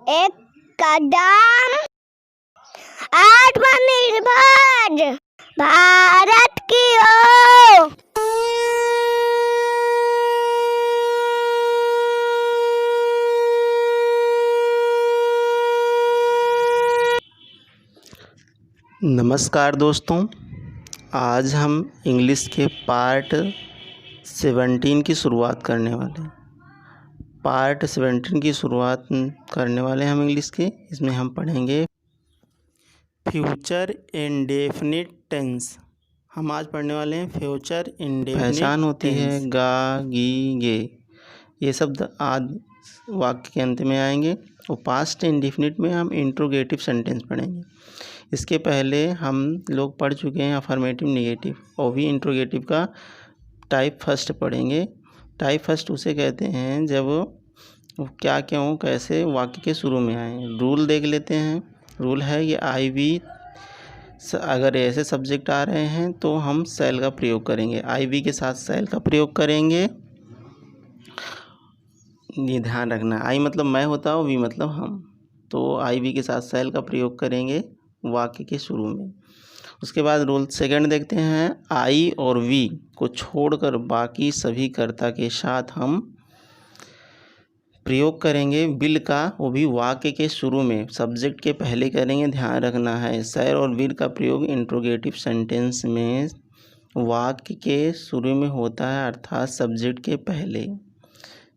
एक कदम आत्मनिर्भर भारत की ओर। नमस्कार दोस्तों, आज हम इंग्लिश के पार्ट 17 की शुरुआत करने वाले हैं। पार्ट 17 की शुरुआत करने वाले हैं हम इंग्लिश के। इसमें हम पढ़ेंगे फ्यूचर इंडेफिनिट टेंस। हम आज पढ़ने वाले हैं फ्यूचर इंडेफिनिट। पहचान होती है गा, गी, गे, ये शब्द आदि वाक्य के अंत में आएंगे। और पास्ट इंडेफिनिट में हम इंट्रोगेटिव सेंटेंस पढ़ेंगे। इसके पहले हम लोग पढ़ चुके हैं अफर्मेटिव, नेगेटिव, और भी इंट्रोगेटिव का टाइप फर्स्ट पढ़ेंगे। टाइप फर्स्ट उसे कहते हैं जब क्या, क्यों, कैसे वाक्य के शुरू में आए। रूल देख लेते हैं। रूल है कि आई वी, अगर ऐसे सब्जेक्ट आ रहे हैं तो हम सेल का प्रयोग करेंगे। आई वी के साथ सेल का प्रयोग करेंगे। ये ध्यान रखना, आई मतलब मैं होता हूँ, वी मतलब हम, तो आई वी के साथ सेल का प्रयोग करेंगे वाक्य के शुरू में। उसके बाद रूल सेकंड देखते हैं। आई और वी को छोड़कर बाकी सभी कर्ता के साथ हम प्रयोग करेंगे विल का, वो भी वाक्य के शुरू में, सब्जेक्ट के पहले करेंगे। ध्यान रखना है, सर और विल का प्रयोग इंट्रोगेटिव सेंटेंस में वाक्य के शुरू में होता है, अर्थात सब्जेक्ट के पहले।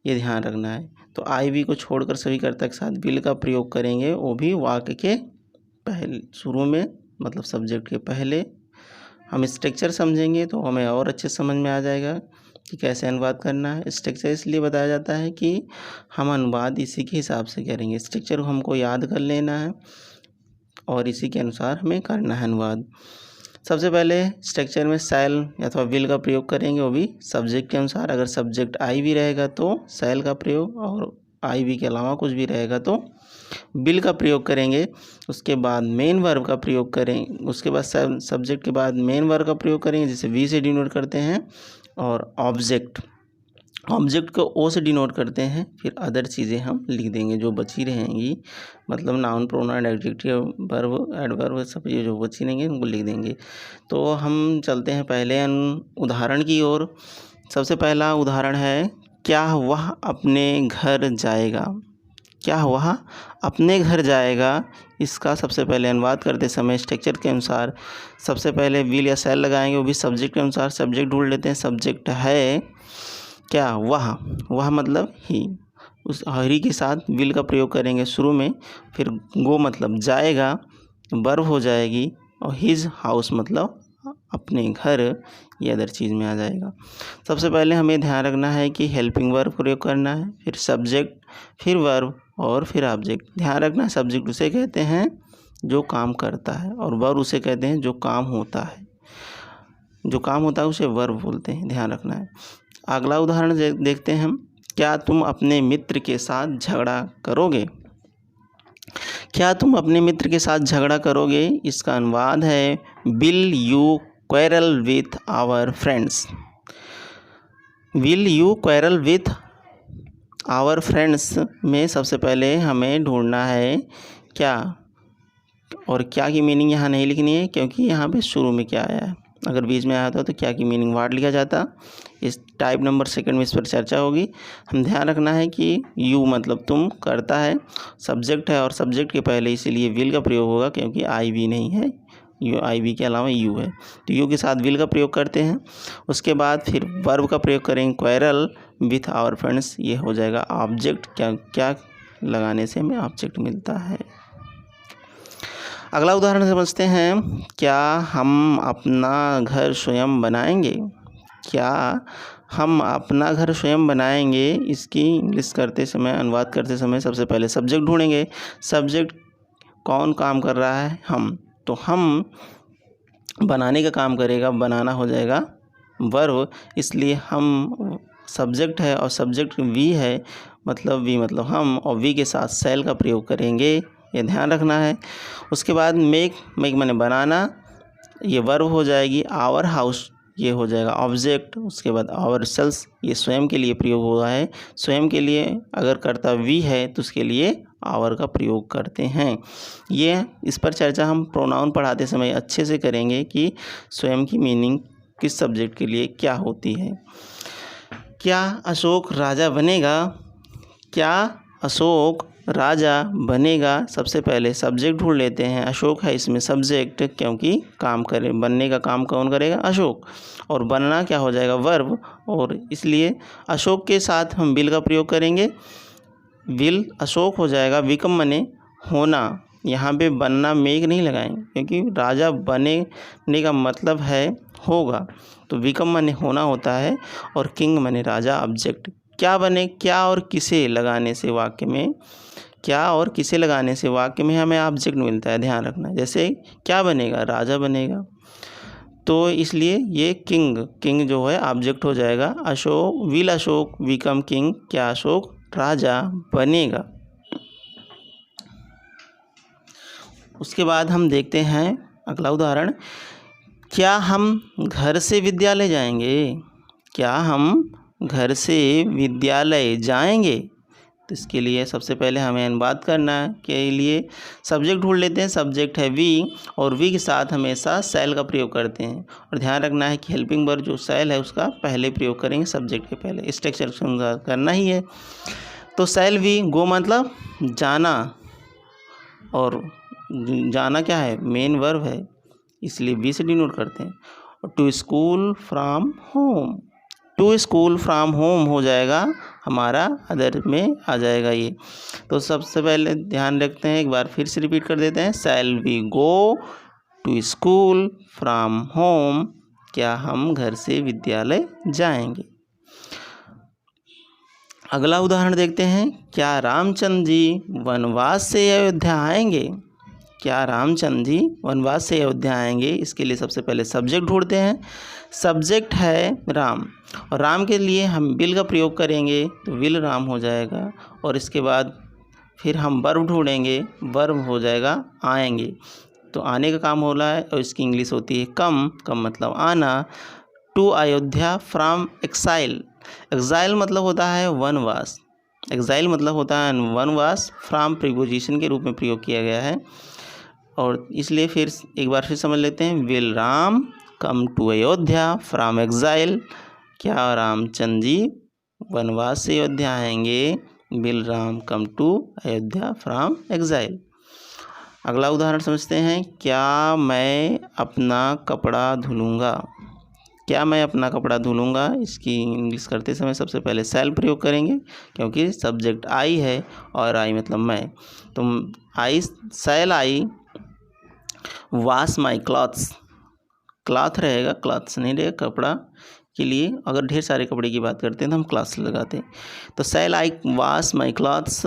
ये ध्यान रखना है। तो आई वी को छोड़कर सभी कर्ता के साथ विल का प्रयोग करेंगे, वो भी वाक्य के पहले, शुरू में, मतलब सब्जेक्ट के पहले। हम स्ट्रक्चर समझेंगे तो हमें और अच्छे समझ में आ जाएगा कि कैसे अनुवाद करना है। स्ट्रक्चर इसलिए बताया जाता है कि हम अनुवाद इसी के हिसाब से करेंगे। स्ट्रक्चर को हमको याद कर लेना है और इसी के अनुसार हमें करना है अनुवाद। सबसे पहले स्ट्रक्चर में सेल अथवा विल का प्रयोग करेंगे, वो भी सब्जेक्ट के अनुसार। अगर सब्जेक्ट आई भी रहेगा तो सेल का प्रयोग, और आई भी के अलावा कुछ भी रहेगा तो विल का प्रयोग करेंगे। उसके बाद मेन वर्ब का प्रयोग करें। उसके बाद सब्जेक्ट के बाद मेन वर्ब का प्रयोग करेंगे, जिसे वी से डिनोट करते हैं। और ऑब्जेक्ट को ओ से डिनोट करते हैं। फिर अदर चीज़ें हम लिख देंगे जो बची रहेंगी, मतलब noun, pronoun, adjective, verb, adverb, सब ये जो बची रहेंगे उनको लिख देंगे। तो हम चलते हैं पहले उदाहरण की ओर। सबसे पहला उदाहरण है, क्या वह अपने घर जाएगा। क्या वह अपने घर जाएगा, इसका सबसे पहले अनुवाद करते समय स्ट्रक्चर के अनुसार सबसे पहले विल या सेल लगाएंगे, वो भी सब्जेक्ट के अनुसार। सब्जेक्ट ढूंढ लेते हैं। सब्जेक्ट है क्या, वह मतलब ही। उस हरी के साथ विल का प्रयोग करेंगे शुरू में। फिर गो मतलब जाएगा, वर्ब हो जाएगी, और हिज हाउस मतलब अपने घर, ये अदर चीज़ में आ जाएगा। सबसे पहले हमें ध्यान रखना है कि हेल्पिंग वर्ब प्रयोग करना है, फिर सब्जेक्ट, फिर वर्ब, और फिर ऑब्जेक्ट। ध्यान रखना, सब्जेक्ट उसे कहते हैं जो काम करता है, और वर्ब उसे कहते हैं जो काम होता है। जो काम होता है उसे वर्ब बोलते हैं, ध्यान रखना है। अगला उदाहरण देखते हैं हम। क्या तुम अपने मित्र के साथ झगड़ा करोगे। क्या तुम अपने मित्र के साथ झगड़ा करोगे, इसका अनुवाद है will you quarrel with our friends. Will you quarrel with our friends में सबसे पहले हमें ढूंढना है क्या, और क्या की मीनिंग यहाँ नहीं लिखनी है, क्योंकि यहाँ पे शुरू में क्या आया है। अगर बीच में आया था तो क्या की मीनिंग वर्ड लिखा जाता। इस टाइप नंबर सेकंड में इस पर चर्चा होगी। हम ध्यान रखना है कि यू मतलब तुम, करता है, सब्जेक्ट है, और सब्जेक्ट के पहले इसीलिए विल का प्रयोग होगा, क्योंकि आई वी नहीं है, यू आई वी के अलावा यू है, तो यू के साथ विल का प्रयोग करते हैं। उसके बाद फिर वर्ब का प्रयोग करेंगे, क्वेरल विथ आवर फ्रेंड्स, ये हो जाएगा ऑब्जेक्ट। क्या लगाने से हमें ऑब्जेक्ट मिलता है। अगला उदाहरण समझते हैं। क्या हम अपना घर स्वयं बनाएंगे। क्या हम अपना घर स्वयं बनाएंगे, इसकी इंग्लिश करते समय, अनुवाद करते समय सबसे पहले सब्जेक्ट ढूंढेंगे। सब्जेक्ट कौन काम कर रहा है, हम, तो हम बनाने का काम करेगा, बनाना हो जाएगा वर्ब, इसलिए हम सब्जेक्ट है और सब्जेक्ट वी है, मतलब वी मतलब हम, और वी के साथ सेल का प्रयोग करेंगे, ये ध्यान रखना है। उसके बाद मेक माने बनाना, ये वर्ब हो जाएगी। आवर हाउस, ये हो जाएगा ऑब्जेक्ट। उसके बाद आवर सेल्स, ये स्वयं के लिए प्रयोग हुआ है। स्वयं के लिए अगर कर्ता वी है तो उसके लिए आवर का प्रयोग करते हैं। ये इस पर चर्चा हम प्रोनाउन पढ़ाते समय अच्छे से करेंगे कि स्वयं की मीनिंग किस सब्जेक्ट के लिए क्या होती है। क्या अशोक राजा बनेगा? क्या अशोक राजा बनेगा? सबसे पहले सब्जेक्ट ढूंढ लेते हैं। अशोक है इसमें सब्जेक्ट, क्योंकि काम करे, बनने का काम कौन करेगा? अशोक। और बनना क्या हो जाएगा? वर्ब। और इसलिए अशोक के साथ हम विल का प्रयोग करेंगे। विल अशोक हो जाएगा, विकम बने होना। यहाँ पे बनना मेक नहीं लगाएंगे, क्योंकि राजा बनेने का मतलब है होगा, तो विकम बने होना होता है और किंग बने राजा ऑब्जेक्ट। क्या बने? क्या और किसे लगाने से वाक्य में, क्या और किसे लगाने से वाक्य में हमें ऑब्जेक्ट मिलता है, ध्यान रखना। जैसे क्या बनेगा? राजा बनेगा, तो इसलिए ये किंग जो है ऑब्जेक्ट हो जाएगा। Ashok, will Ashok become king? क्या अशोक राजा बनेगा? उसके बाद हम देखते हैं अगला उदाहरण। क्या हम घर से विद्यालय जाएंगे? क्या हम घर से विद्यालय जाएंगे? तो इसके लिए सबसे पहले हमें अनुवाद करना है। के लिए सब्जेक्ट ढूंढ लेते हैं। सब्जेक्ट है वी, और वी के साथ हमेशा सेल का प्रयोग करते हैं। और ध्यान रखना है कि हेल्पिंग वर्ब जो सेल है उसका पहले प्रयोग करेंगे, सब्जेक्ट के पहले। स्ट्रक्चर करना ही है। तो सेल वी, गो मतलब जाना, और जाना क्या है? मेन वर्ब है, इसलिए वी से डिनोट करते हैं। और to school from home, to school from home हो जाएगा हमारा, अदर में आ जाएगा ये। तो सबसे पहले ध्यान रखते हैं, एक बार फिर से रिपीट कर देते हैं। Shall we go to school from home? क्या हम घर से विद्यालय जाएंगे? अगला उदाहरण देखते हैं। क्या रामचंद्र जी वनवास से अयोध्या आएंगे? क्या रामचंद्र जी वनवास से अयोध्या आएंगे? इसके लिए सबसे पहले सब्जेक्ट ढूंढते हैं। सब्जेक्ट है राम, और राम के लिए हम विल का प्रयोग करेंगे, तो विल राम हो जाएगा। और इसके बाद फिर हम वर्ब ढूंढेंगे, वर्ब हो जाएगा आएंगे। तो आने का काम हो रहा है, और इसकी इंग्लिश होती है कम मतलब आना। To Ayodhya from exile, exile मतलब होता है वनवास, एक्साइल मतलब होता है वनवास। फ्रॉम प्रीपोजिशन के रूप में प्रयोग किया गया है, और इसलिए फिर एक बार फिर समझ लेते हैं। Will Ram come to Ayodhya from exile? क्या रामचंद्र जी वनवास से अयोध्या आएंगे? Will Ram come to Ayodhya from exile? अगला उदाहरण समझते हैं। क्या मैं अपना कपड़ा धुलूँगा? क्या मैं अपना कपड़ा धुलूँगा? इसकी इंग्लिश करते समय सबसे पहले शैल प्रयोग करेंगे, क्योंकि सब्जेक्ट आई है, और आई मतलब मैं। तो आई, शैल आई वॉश माई क्लॉथ्स, क्लॉथ रहेगा, क्लॉथ्स नहीं रहेगा। कपड़ा के लिए अगर ढेर सारे कपड़े की बात करते हैं तो हम क्लॉथ्स लगाते हैं। तो शैल आई वॉश माई क्लॉथ्स?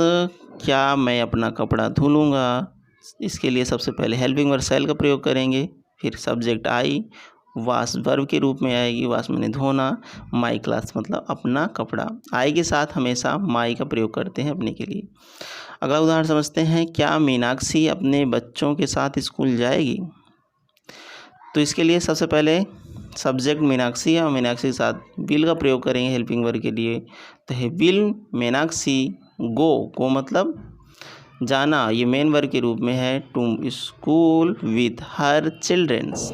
क्या मैं अपना कपड़ा धुलूँगा? इसके लिए सबसे पहले हेल्पिंग वर्ब शैल का प्रयोग करेंगे, फिर सब्जेक्ट आई, वॉश वर्ब के रूप में आएगी, वॉश मैंने धोना, माई क्लॉथ्स मतलब अपना कपड़ा। आई के साथ हमेशा माई का प्रयोग करते हैं अपने के लिए। अगला उदाहरण समझते हैं। क्या मीनाक्षी अपने बच्चों के साथ स्कूल जाएगी? तो इसके लिए सबसे पहले सब्जेक्ट मीनाक्षी है, और मीनाक्षी के साथ विल का प्रयोग करेंगे हेल्पिंग वर्ब के लिए। तो है विल मीनाक्षी गो मतलब जाना, ये मेन वर्ब के रूप में है। To school with her childrens,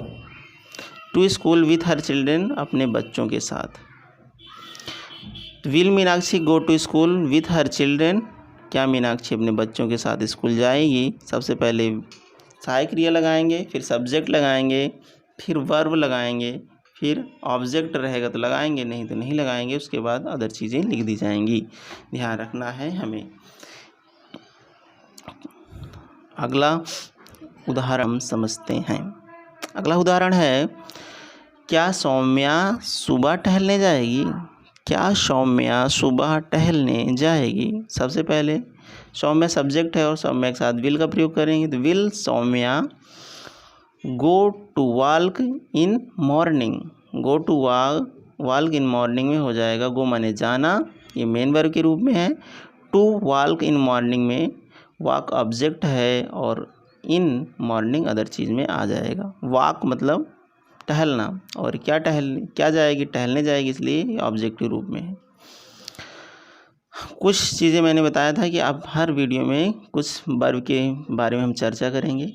to school with her children अपने बच्चों के साथ। Will Meenakshi go to school with her children? क्या मीनाक्षी अपने बच्चों के साथ स्कूल जाएगी? सबसे पहले सहायक क्रिया लगाएंगे, फिर सब्जेक्ट लगाएंगे, फिर वर्ब लगाएंगे, फिर ऑब्जेक्ट रहेगा तो लगाएंगे, नहीं तो नहीं लगाएंगे। उसके बाद अदर चीज़ें लिख दी जाएंगी, ध्यान रखना है हमें। अगला उदाहरण हम समझते हैं। अगला उदाहरण है। क्या सौम्या सुबह टहलने जाएगी? क्या सौम्या सुबह टहलने जाएगी? सबसे पहले सौम्या सब्जेक्ट है, और सौम्या के साथ विल का प्रयोग करेंगे। तो will Saumya go to walk in morning? Go to walk in morning में हो जाएगा गो माने जाना, ये मेन वर्ब के रूप में है। टू वॉक इन मॉर्निंग में वॉक ऑब्जेक्ट है, और इन मॉर्निंग अदर चीज़ में आ जाएगा। वॉक मतलब टहलना, और क्या जाएगी? टहलने जाएगी, इसलिए ऑब्जेक्ट के रूप में है। कुछ चीज़ें मैंने बताया था कि अब हर वीडियो में कुछ वर्ब के बारे में हम चर्चा करेंगे,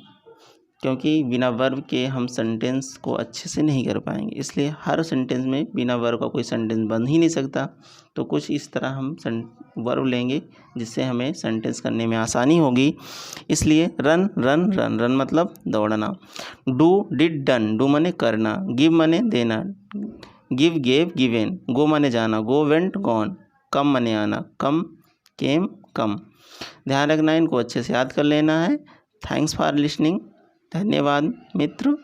क्योंकि बिना वर्ब के हम सेंटेंस को अच्छे से नहीं कर पाएंगे। इसलिए हर सेंटेंस में बिना वर्ब का कोई सेंटेंस बन ही नहीं सकता। तो कुछ इस तरह हम वर्ब लेंगे जिससे हमें सेंटेंस करने में आसानी होगी। इसलिए रन रन रन, रन मतलब दौड़ना। डू डिड डन, डू माने करना। गिव माने देना, गिव गेव गिवेन। गो माने जाना, गो वेंट गॉन। कम माने आना, कम केम कम। ध्यान रखना है, इनको अच्छे से याद कर लेना है। Thanks for listening. धन्यवाद मित्र।